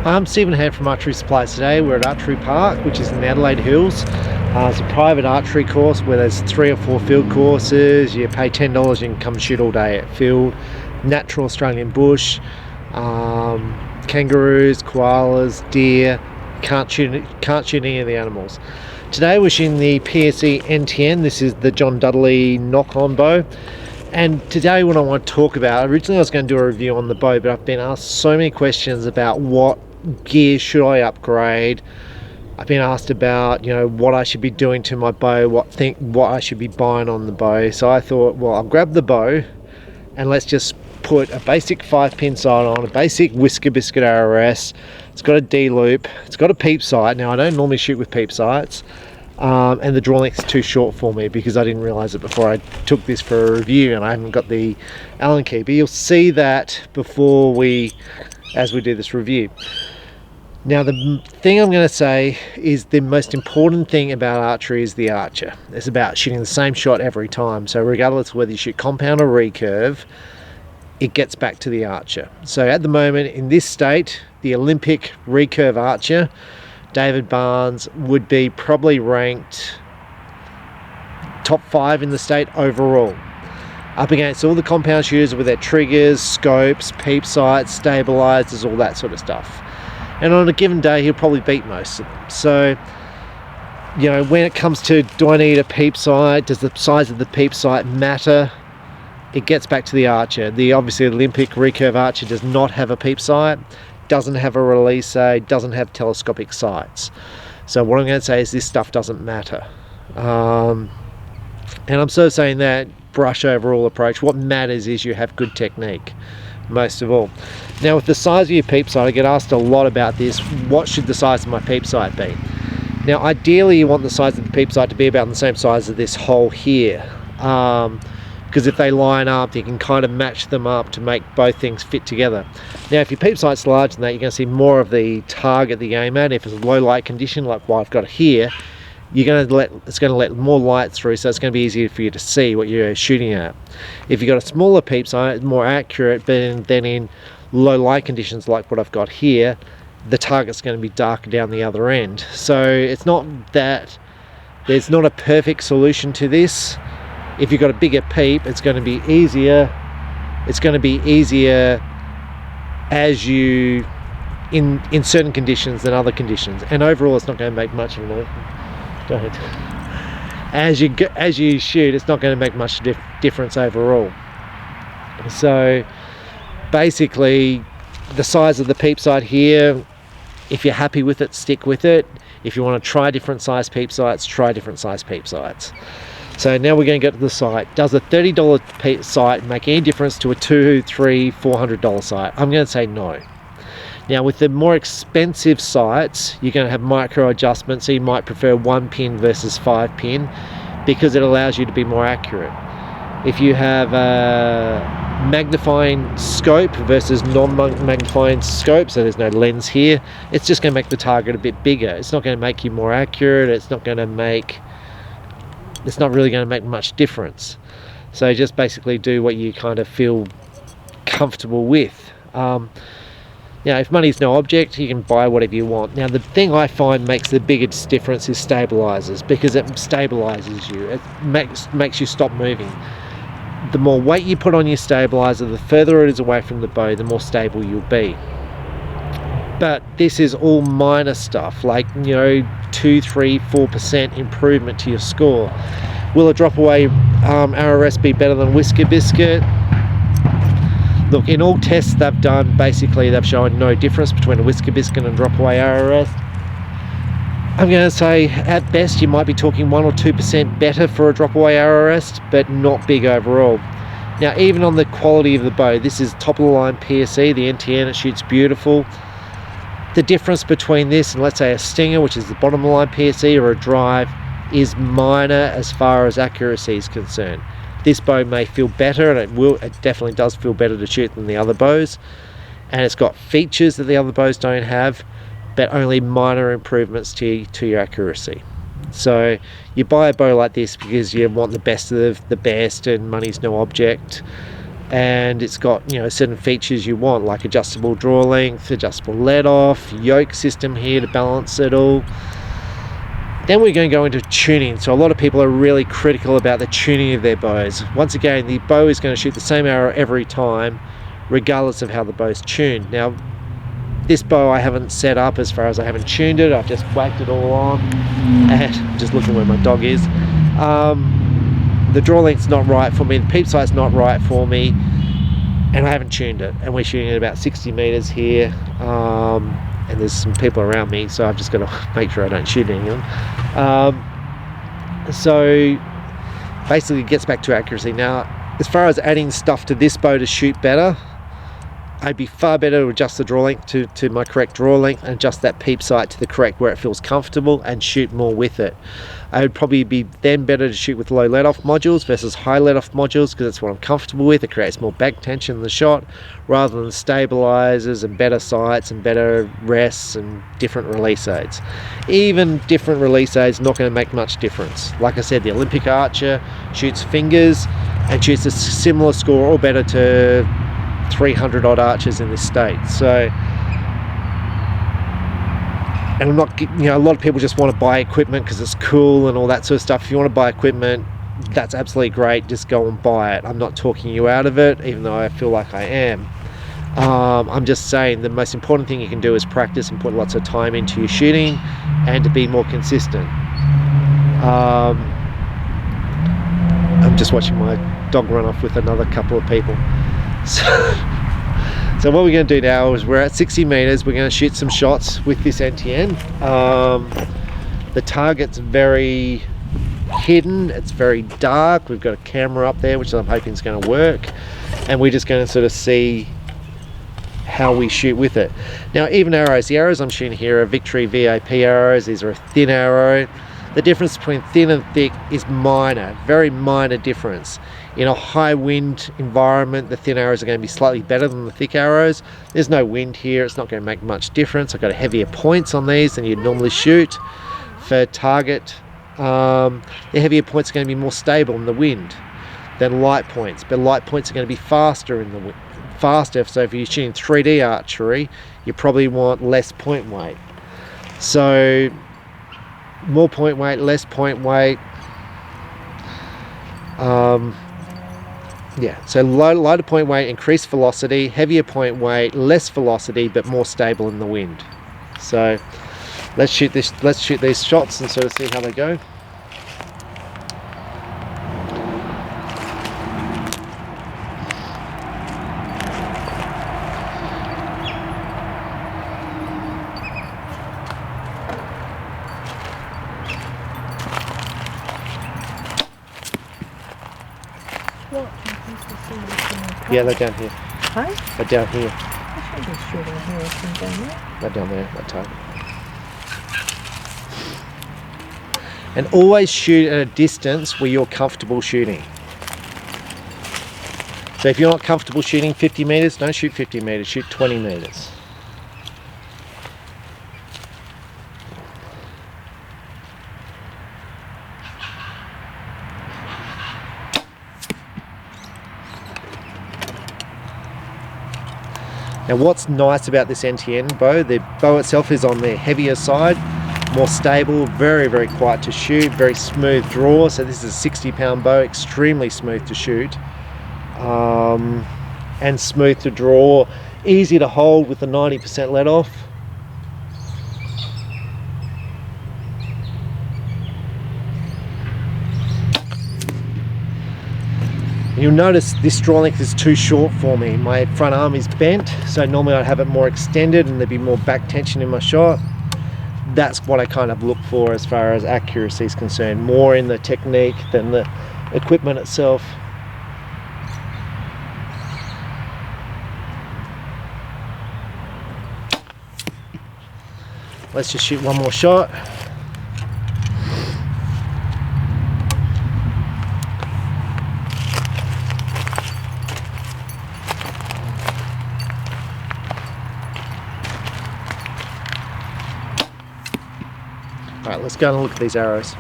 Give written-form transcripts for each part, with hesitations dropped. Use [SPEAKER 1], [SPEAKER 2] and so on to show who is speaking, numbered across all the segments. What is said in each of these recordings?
[SPEAKER 1] I'm Stephen here from Archery Supplies. Today we're at Archery Park, which is in the Adelaide Hills. It's a private archery course where there's 3 or 4 field courses. You pay $10, you can come shoot all day at field. Natural Australian bush, kangaroos, koalas, deer. Can't shoot any of the animals. Today we're shooting the PSE NTN. This is the John Dudley knock-on bow. And today what I want to talk about, originally I was going to do a review on the bow, but I've been asked so many questions about what gear should I upgrade. I've been asked about, what I should be doing to my bow, what I should be buying on the bow. So I thought, well, I'll grab the bow and let's just put a basic 5-pin sight on, a basic Whisker Biscuit RRS. It's got a D-loop, it's got a peep sight. Now I don't normally shoot with peep sights. And the draw length is too short for me because I didn't realize it before I took this for a review, and I haven't got the Allen key, but you'll see that as we do this review. Now the thing I'm going to say is the most important thing about archery is the archer. It's about shooting the same shot every time. So regardless of whether you shoot compound or recurve, it gets back to the archer. So at the moment in this state, the Olympic recurve archer David Barnes would be probably ranked top 5 in the state overall, up against all the compound shooters with their triggers, scopes, peep sights, stabilizers, all that sort of stuff. And on a given day he'll probably beat most of them. So when it comes to, do I need a peep sight, does the size of the peep sight matter, it gets back to the archer. The obviously Olympic recurve archer does not have a peep sight, doesn't have a release aid, doesn't have telescopic sights. So what I'm going to say is this stuff doesn't matter. And I'm sort of saying that brush overall approach. What matters is you have good technique, most of all. Now with the size of your peep sight, I get asked a lot about this. What should the size of my peep sight be? Now ideally you want the size of the peep sight to be about the same size as this hole here. Because if they line up, you can kind of match them up to make both things fit together. Now if your peep sight's larger than that, you're going to see more of the target that you aim at. If it's a low light condition like what I've got here, it's going to let more light through, so it's going to be easier for you to see what you're shooting at. If you've got a smaller peep sight, it's more accurate, but then in low light conditions like what I've got here, the target's going to be darker down the other end. So it's not that there's not a perfect solution to this. If you've got a bigger peep, it's going to be easier. It's going to be easier as you in certain conditions than other conditions, and overall, it's not going to make much of a. Go ahead. As you shoot, it's not going to make much difference overall. So basically, the size of the peep sight here, if you're happy with it, stick with it. If you want to try different size peep sights, try different size peep sights. So now we're going to get to the sight. Does a $30 sight make any difference to a $200, $300, $400 sight? I'm going to say no. Now with the more expensive sights, you're going to have micro adjustments, so you might prefer 1-pin versus 5-pin because it allows you to be more accurate. If you have a magnifying scope versus non-magnifying scope, so there's no lens here, it's just going to make the target a bit bigger. It's not going to make you more accurate. It's not really going to make much difference. So just basically do what you kind of feel comfortable with. If money's no object, you can buy whatever you want. Now the thing I find makes the biggest difference is stabilizers, because it stabilizes you. It makes you stop moving. The more weight you put on your stabilizer, the further it is away from the bow, the more stable you'll be. But this is all minor stuff, like 2, 3, 4% improvement to your score. Will a drop away RRS be better than Whisker Biscuit? Look, in all tests they've done, basically they've shown no difference between a Whisker Biscuit and drop away RRS. I'm going to say at best you might be talking 1 or 2% better for a drop away RRS, but not big overall. Now even on the quality of the bow, this is top of the line PSE, the NTN, it shoots beautiful. The difference between this and let's say a Stinger, which is the bottom of the line PSE, or a Drive, is minor as far as accuracy is concerned. This bow may feel better, and it definitely does feel better to shoot than the other bows, and it's got features that the other bows don't have, but only minor improvements to your accuracy. So you buy a bow like this because you want the best of the best and money's no object, and it's got, you know, certain features you want, like adjustable draw length, adjustable let off, yoke system here to balance it all. Then we're going to go into tuning. So a lot of people are really critical about the tuning of their bows. Once again, the bow is going to shoot the same arrow every time, regardless of how the bow's tuned. Now, this bow I haven't set up as far as I haven't tuned it. I've just whacked it all on, and I'm just looking where my dog is. The draw length's not right for me, the peep sight's not right for me, and I haven't tuned it. And we're shooting at about 60 meters here, and there's some people around me, so I've just got to make sure I don't shoot any of them. So basically it gets back to accuracy. Now, as far as adding stuff to this bow to shoot better, I'd be far better to adjust the draw length to my correct draw length, and adjust that peep sight to the correct where it feels comfortable, and shoot more with it. I would probably be then better to shoot with low let off modules versus high let off modules, because that's what I'm comfortable with. It creates more back tension in the shot, rather than stabilizers and better sights and better rests and different release aids. Even different release aids not going to make much difference. Like I said, the Olympic archer shoots fingers and shoots a similar score or better to 300 odd archers in this state. So, and I'm not, you know, a lot of people just want to buy equipment because it's cool and all that sort of stuff. If you want to buy equipment, that's absolutely great, just go and buy it. I'm not talking you out of it, even though I feel like I am. I'm just saying the most important thing you can do is practice and put lots of time into your shooting, and to be more consistent. I'm just watching my dog run off with another couple of people. So what we're going to do now is we're at 60 meters. We're going to shoot some shots with this NTN. The target's very hidden, it's very dark. We've got a camera up there which I'm hoping is going to work, and we're just going to sort of see how we shoot with it. Now, even arrows, the arrows I'm shooting here are Victory VAP arrows. These are a thin arrow. The difference between thin and thick is minor, very minor difference. In a high wind environment, the thin arrows are going to be slightly better than the thick arrows. There's no wind here, it's not going to make much difference. I've got heavier points on these than you'd normally shoot. For target, the heavier points are going to be more stable in the wind than light points, but light points are going to be faster in the wind. Faster, so if you're shooting 3D archery, you probably want less point weight. So more point weight, less point weight. Yeah, so lighter point weight, increased velocity, heavier point weight, less velocity, but more stable in the wind. So let's shoot these shots and sort of see how they go. Yeah, they're down here.
[SPEAKER 2] Huh?
[SPEAKER 1] They're down here.
[SPEAKER 2] I should be shooting here from down there.
[SPEAKER 1] They're down there, that target. And always shoot at a distance where you're comfortable shooting. So if you're not comfortable shooting 50 meters, don't shoot 50 meters, shoot 20 meters. Now, what's nice about this NTN bow, the bow itself is on the heavier side, more stable, very, very quiet to shoot, very smooth draw. So this is a 60-pound bow, extremely smooth to shoot, and smooth to draw, easy to hold with the 90% let off. You'll notice this draw length is too short for me. My front arm is bent, so normally I'd have it more extended and there'd be more back tension in my shot. That's what I kind of look for as far as accuracy is concerned, more in the technique than the equipment itself. Let's just shoot one more shot. Alright, let's go and look at these arrows.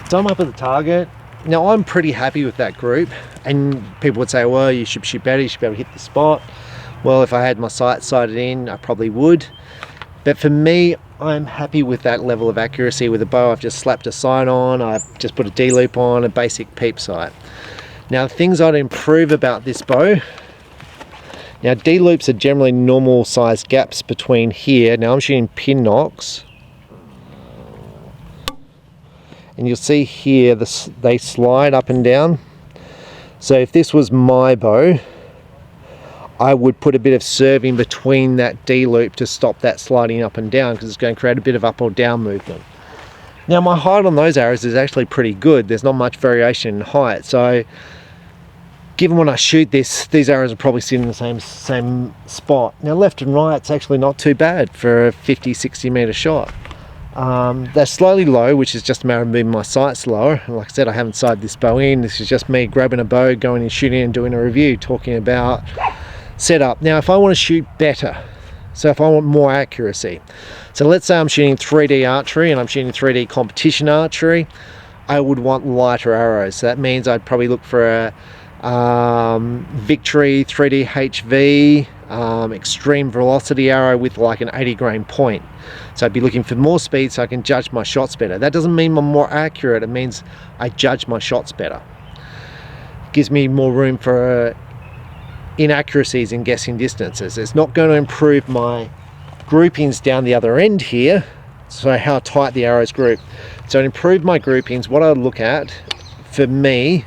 [SPEAKER 1] So I'm up at the target, Now I'm pretty happy with that group, and people would say, well, you should shoot better, you should be able to hit the spot. Well, if I had my sights sighted in, I probably would. But for me, I'm happy with that level of accuracy with a bow. I've just slapped a sight on, I've just put a D-loop on, a basic Peep sight. Now, things I'd improve about this bow. Now, D-loops are generally normal sized gaps between here. Now I'm shooting pin nocks. And you'll see here, they slide up and down. So if this was my bow, I would put a bit of serve in between that D-loop to stop that sliding up and down, because it's going to create a bit of up or down movement. Now my height on those arrows is actually pretty good. There's not much variation in height. So given when I shoot this, these arrows are probably sitting in the same spot. Now left and right, it's actually not too bad for a 50-60 meter shot. They're slightly low, which is just a matter of moving my sights lower. And like I said, I haven't sighted this bow in. This is just me grabbing a bow, going and shooting and doing a review, talking about setup. Now if I want to shoot better, so if I want more accuracy, so let's say I'm shooting 3D archery and I'm shooting 3D competition archery, I would want lighter arrows. So that means I'd probably look for a Victory 3D HV extreme velocity arrow with like an 80 grain point. So I'd be looking for more speed so I can judge my shots better. That doesn't mean I'm more accurate, it means I judge my shots better. Gives me more room for inaccuracies in guessing distances. It's not going to improve my groupings down the other end here, so how tight the arrows group. So to improve my groupings, what I'd look at for me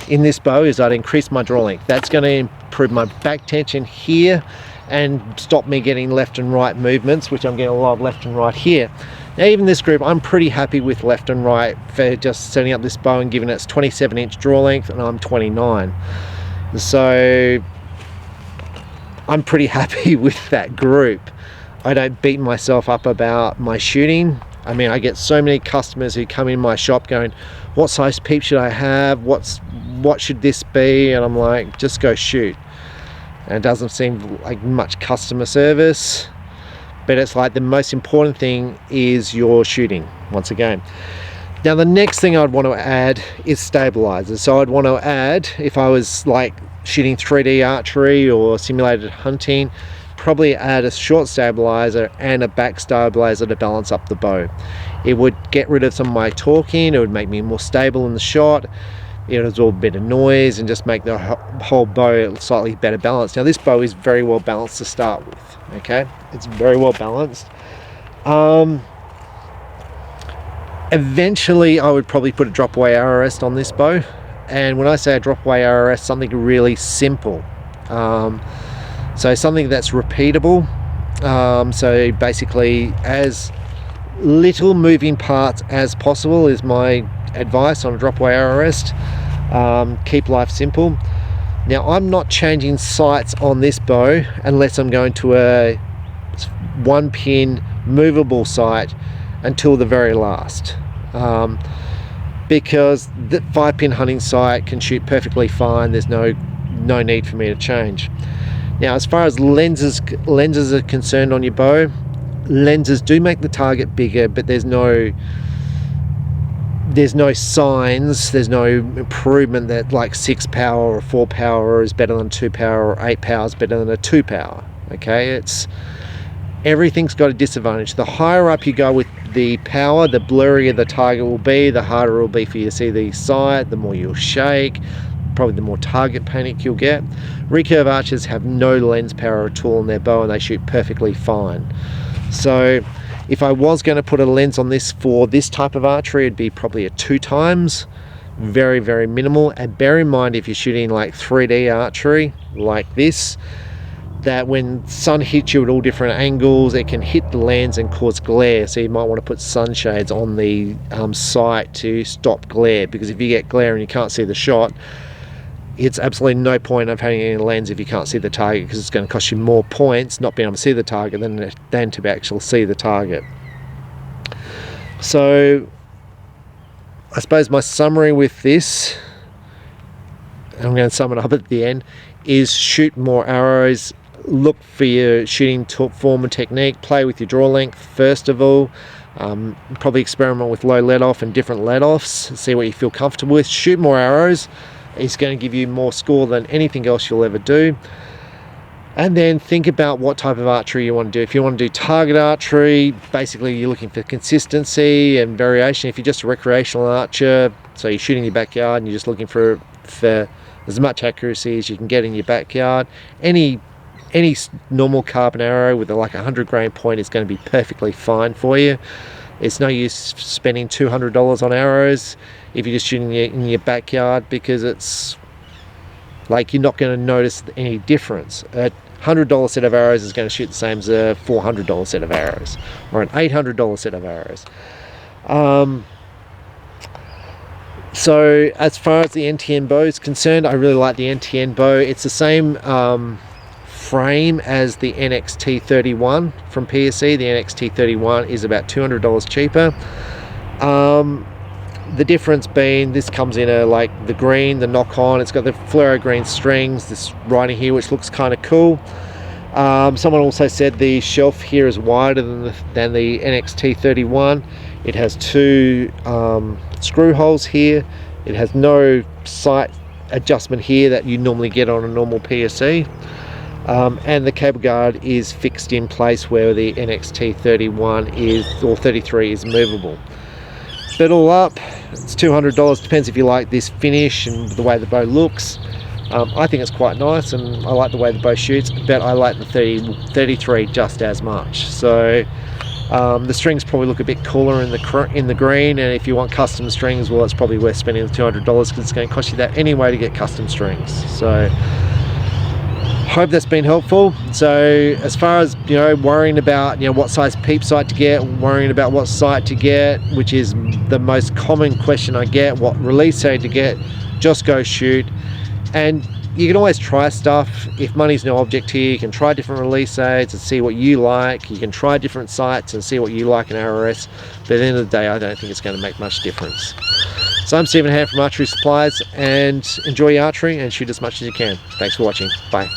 [SPEAKER 1] in this bow is I'd increase my draw length. That's going to improve my back tension here and stop me getting left and right movements, which I'm getting a lot of left and right here. Now even this group, I'm pretty happy with left and right for just setting up this bow and giving it 27-inch draw length, and I'm 29. So I'm pretty happy with that group. I don't beat myself up about my shooting. I mean, I get so many customers who come in my shop going, what size Peep should I have? What should this be? And I'm like, just go shoot. And it doesn't seem like much customer service, but it's like the most important thing is your shooting, once again. Now the next thing I'd want to add is stabilizers. So I'd want to add, if I was like shooting 3D archery or simulated hunting, probably add a short stabilizer and a back stabilizer to balance up the bow. It would get rid of some of my torquing, it would make me more stable in the shot, it would absorb a bit of noise and just make the whole bow slightly better balanced. Now this bow is very well balanced to start with, okay? It's very well balanced. Eventually I would probably put a drop away arrow rest on this bow, and when I say a drop away arrow rest, something really simple. So something that's repeatable. So basically as little moving parts as possible is my advice on a drop away arrow rest. Keep life simple. Now I'm not changing sights on this bow unless I'm going to a 1-pin movable sight until the very last, because the 5-pin hunting sight can shoot perfectly fine. There's no need for me to change. Now as far as lenses are concerned on your bow, lenses do make the target bigger, but there's no signs, there's no improvement that like 6 power or 4 power is better than 2 power or 8 power is better than a 2 power. Okay, everything's got a disadvantage. The higher up you go with the power, the blurrier the target will be, the harder it will be for you to see the sight, the more you'll shake, probably the more target panic you'll get. Recurve archers have no lens power at all on their bow and they shoot perfectly fine. So if I was going to put a lens on this for this type of archery, it'd be probably a 2x, very, very minimal. And bear in mind, if you're shooting like 3D archery like this, that when sun hits you at all different angles, it can hit the lens and cause glare. So you might want to put sunshades on the sight to stop glare, because if you get glare and you can't see the shot, it's absolutely no point of having any lens if you can't see the target, because it's going to cost you more points not being able to see the target than to actually see the target. So I suppose my summary with this, and I'm going to sum it up at the end, is shoot more arrows, look for your shooting form and technique, play with your draw length first of all, Probably experiment with low let off and different let offs, see what you feel comfortable with. Shoot more arrows. It's going to give you more score than anything else you'll ever do. And then think about what type of archery you want to do. If you want to do target archery, basically you're looking for consistency and variation. If you're just a recreational archer, so you're shooting in your backyard and you're just looking for as much accuracy as you can get in your backyard, any normal carbon arrow with like 100 grain point is going to be perfectly fine for you. It's no use spending $200 on arrows if you're just shooting in your backyard, because it's like you're not going to notice any difference. A $100 set of arrows is going to shoot the same as a $400 set of arrows or an $800 set of arrows. So as far as the NTN bow is concerned, I really like the NTN bow. It's the same frame as the NXT31 from PSE. The NXT31 is about $200 cheaper. The difference being this comes in like the green, the knock-on. It's got the fluoro green strings, this writing here, which looks kind of cool. Someone also said the shelf here is wider than the NXT31. It has two screw holes here. It has no sight adjustment here that you normally get on a normal PSE. And the cable guard is fixed in place where the NXT31 or 33 is movable. But all up, it's $200. Depends if you like this finish and the way the bow looks. I think it's quite nice, and I like the way the bow shoots, but I like the 33 just as much. So the strings probably look a bit cooler in the green, and if you want custom strings, well, it's probably worth spending the $200 because it's going to cost you that anyway to get custom strings. So hope that's been helpful. So as far as worrying about what size peep sight to get, worrying about what sight to get, which is the most common question I get, what release aid to get, just go shoot. And you can always try stuff. If money's no object here, you can try different release aids and see what you like. You can try different sights and see what you like in RRS, but at the end of the day, I don't think it's going to make much difference. So I'm Stephen Hand from Archery Supplies, and enjoy your archery and shoot as much as you can. Thanks for watching. Bye.